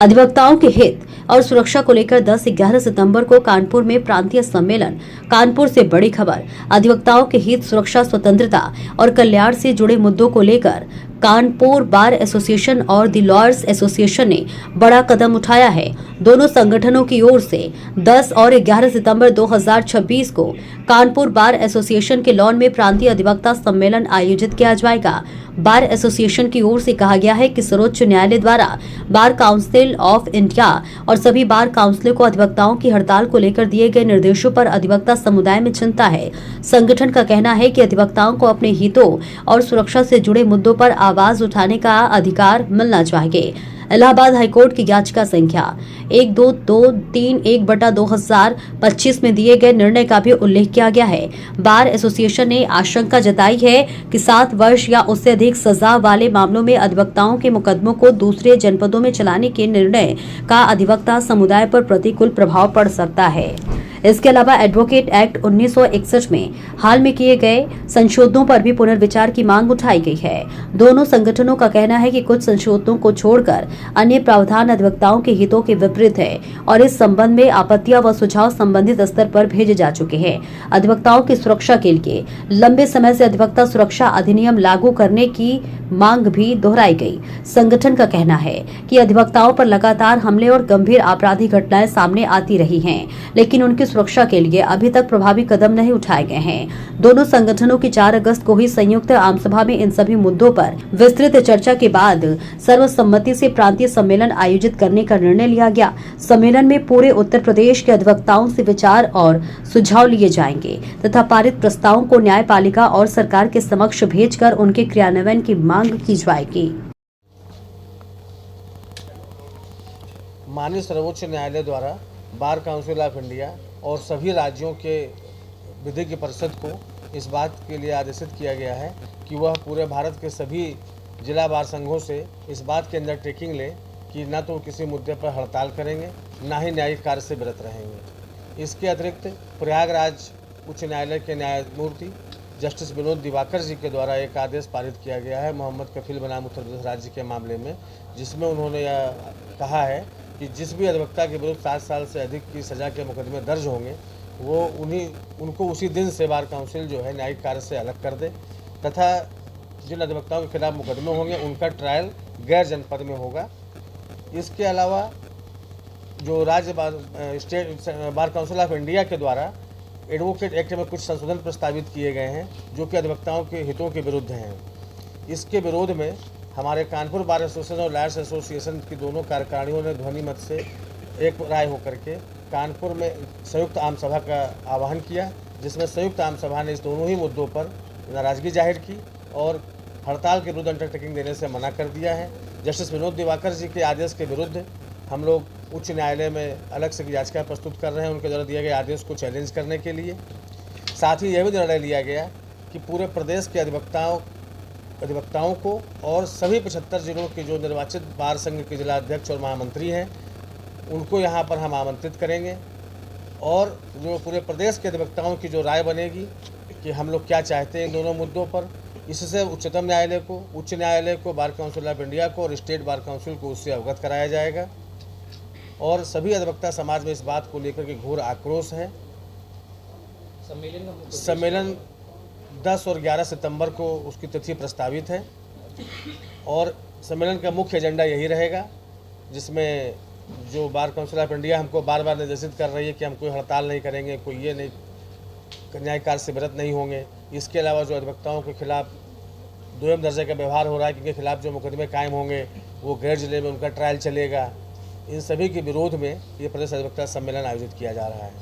अधिवक्ताओं के हित और सुरक्षा को लेकर 10-11 सितंबर को कानपुर में प्रांतीय सम्मेलन। कानपुर से बड़ी खबर। अधिवक्ताओं के हित, सुरक्षा, स्वतंत्रता और कल्याण से जुड़े मुद्दों को लेकर कानपुर बार एसोसिएशन और द लॉयर्स एसोसिएशन ने बड़ा कदम उठाया है। दोनों संगठनों की ओर से 10 और 11 सितंबर 2026 को कानपुर बार एसोसिएशन के लॉन में प्रांतीय अधिवक्ता सम्मेलन आयोजित किया जाएगा। बार एसोसिएशन की ओर से कहा गया है कि सर्वोच्च न्यायालय द्वारा बार काउंसिल ऑफ इंडिया और सभी बार काउंसिलों को अधिवक्ताओं की हड़ताल को लेकर दिए गए निर्देशों पर अधिवक्ता समुदाय में चिंता है। संगठन का कहना है कि अधिवक्ताओं को अपने हितों और सुरक्षा से जुड़े मुद्दों पर आवाज उठाने का अधिकार मिलना चाहिए। इलाहाबाद हाईकोर्ट की याचिका संख्या 12231/2025 में दिए गए निर्णय का भी उल्लेख किया गया है। बार एसोसिएशन ने आशंका जताई है कि 7 वर्ष या उससे अधिक सजा वाले मामलों में अधिवक्ताओं के मुकदमों को दूसरे जनपदों में चलाने के निर्णय का अधिवक्ता समुदाय पर प्रतिकूल प्रभाव पड़ सकता है। इसके अलावा एडवोकेट एक्ट 1961 में हाल में किए गए संशोधनों पर भी पुनर्विचार की मांग उठाई गई है। दोनों संगठनों का कहना है कि कुछ संशोधनों को छोड़कर अन्य प्रावधान अधिवक्ताओं के हितों के विपरीत है और इस संबंध में आपत्तियां व सुझाव संबंधित स्तर पर भेजे जा चुके हैं। अधिवक्ताओं की सुरक्षा के लिए लंबे समय से अधिवक्ता सुरक्षा अधिनियम लागू करने की मांग भी दोहराई गई। संगठन का कहना है कि अधिवक्ताओं पर लगातार हमले और गंभीर आपराधिक घटनाएं सामने आती रही हैं, लेकिन उनकी सुरक्षा के लिए अभी तक प्रभावी कदम नहीं उठाए गए हैं। दोनों संगठनों की 4 अगस्त को हुई संयुक्त आमसभा में इन सभी मुद्दों पर विस्तृत चर्चा के बाद सर्वसम्मति से प्रांतीय सम्मेलन आयोजित करने का निर्णय लिया गया। सम्मेलन में पूरे उत्तर प्रदेश के अधिवक्ताओं से विचार और सुझाव लिए जाएंगे तथा पारित प्रस्तावों को न्यायपालिका और सरकार के समक्ष भेजकर उनके क्रियान्वयन की मांग की जाएगी। माननीय सर्वोच्च न्यायालय द्वारा बार काउंसिल ऑफ इंडिया और सभी राज्यों के विधिज्ञ परिषद को इस बात के लिए आदेशित किया गया है कि वह पूरे भारत के सभी जिला बार संघों से इस बात की अंडरटेकिंग ले कि न तो किसी मुद्दे पर हड़ताल करेंगे, न ही न्यायिक कार्य से विरत रहेंगे। इसके अतिरिक्त प्रयागराज उच्च न्यायालय के न्यायमूर्ति जस्टिस विनोद दिवाकर जी के द्वारा एक आदेश पारित किया गया है मोहम्मद कफील बनाम उत्तर प्रदेश राज्य के मामले में, जिसमें उन्होंने यह कहा है कि जिस भी अधिवक्ता के विरुद्ध 7 साल से अधिक की सज़ा के मुकदमे दर्ज होंगे वो उनको उसी दिन से बार काउंसिल जो है न्यायिक कार्य से अलग कर दे तथा जिन अधिवक्ताओं के खिलाफ मुकदमे होंगे उनका ट्रायल गैर जनपद में होगा। इसके अलावा जो राज्य state bar council of India के द्वारा एडवोकेट एक्ट में कुछ संशोधन प्रस्तावित किए गए हैं जो कि अधिवक्ताओं के हितों के विरुद्ध हैं। इसके विरोध में हमारे कानपुर बार एसोसिएशन और लॉयर्स एसोसिएशन की दोनों कार्यकारिणियों ने ध्वनि मत से एक राय होकर के कानपुर में संयुक्त आम सभा का आह्वान किया, जिसमें संयुक्त आम सभा ने इस दोनों ही मुद्दों पर नाराजगी जाहिर की और हड़ताल के विरुद्ध अंडरटेकिंग देने से मना कर दिया है। जस्टिस विनोद दिवाकर जी के आदेश के विरुद्ध हम लोग उच्च न्यायालय में अलग से याचिका प्रस्तुत कर रहे हैं उनके द्वारा दिए गए आदेश को चैलेंज करने के लिए। साथ ही यह भी निर्णय लिया गया कि पूरे प्रदेश के अधिवक्ताओं को और सभी 75 जिलों के जो निर्वाचित बार संघ के जिला अध्यक्ष और महामंत्री हैं उनको यहाँ पर हम आमंत्रित करेंगे और जो पूरे प्रदेश के अधिवक्ताओं की जो राय बनेगी कि हम लोग क्या चाहते हैं इन दोनों मुद्दों पर, इससे उच्चतम न्यायालय को, उच्च न्यायालय को, बार काउंसिल ऑफ इंडिया को और स्टेट बार काउंसिल को उससे अवगत कराया जाएगा। और सभी अधिवक्ता समाज में इस बात को लेकर के घोर आक्रोश है। सम्मेलन 10 और 11 सितंबर को उसकी तिथि प्रस्तावित है और सम्मेलन का मुख्य एजेंडा यही रहेगा, जिसमें जो बार काउंसिल ऑफ इंडिया हमको बार बार निर्देशित कर रही है कि हम कोई हड़ताल नहीं करेंगे, कोई ये नहीं, न्यायिक कार्य से विरत नहीं होंगे। इसके अलावा जो अधिवक्ताओं के खिलाफ दोयम दर्जे का व्यवहार हो रहा है, जिनके खिलाफ जो मुकदमे कायम होंगे वो गैर जिले में उनका ट्रायल चलेगा, इन सभी के विरोध में ये प्रदेश अधिवक्ता सम्मेलन आयोजित किया जा रहा है।